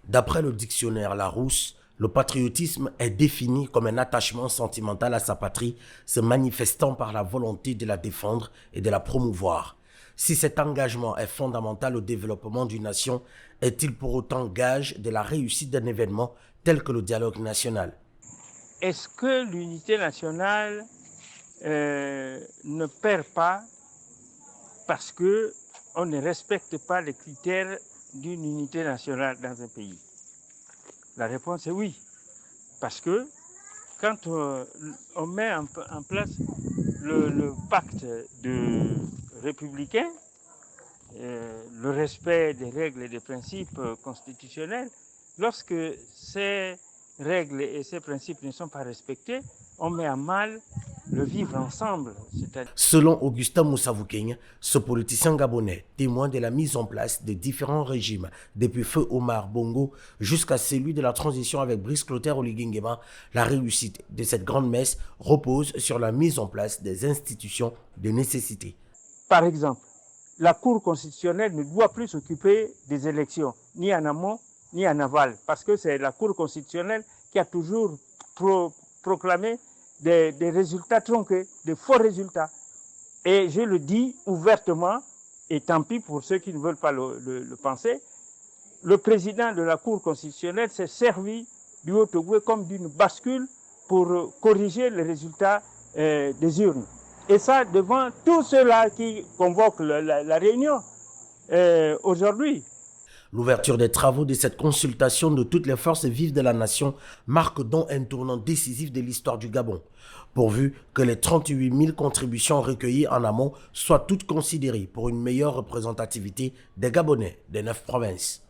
D'après le dictionnaire Larousse, le patriotisme est défini comme un attachement sentimental à sa patrie, se manifestant par la volonté de la défendre et de la promouvoir. Si cet engagement est fondamental au développement d'une nation, est-il pour autant gage de la réussite d'un événement tel que le dialogue national? Est-ce que l'unité nationale ne perd pas parce qu'on ne respecte pas les critères d'une unité nationale dans un pays? La réponse est oui. Parce que quand on met en place le pacte républicain, le respect des règles et des principes constitutionnels, lorsque ces règles et ces principes ne sont pas respectés, on met à mal le vivre ensemble. Selon Augustin Moussavouking, ce politicien gabonais, témoin de la mise en place de différents régimes, depuis feu Omar Bongo jusqu'à celui de la transition avec Brice Clotaire Oligui Nguema, la réussite de cette grande messe repose sur la mise en place des institutions de nécessité. Par exemple, la Cour constitutionnelle ne doit plus s'occuper des élections, ni en amont, ni en aval, parce que c'est la Cour constitutionnelle qui a toujours proclamé des résultats tronqués, des faux résultats. Et je le dis ouvertement, et tant pis pour ceux qui ne veulent pas le penser, le président de la Cour constitutionnelle s'est servi du Haut-Ogooué comme d'une bascule pour corriger les résultats des urnes. Et ça, devant tous ceux-là qui convoquent la réunion aujourd'hui. L'ouverture des travaux de cette consultation de toutes les forces vives de la nation marque donc un tournant décisif de l'histoire du Gabon, pourvu que les 38 000 contributions recueillies en amont soient toutes considérées pour une meilleure représentativité des Gabonais des 9 provinces.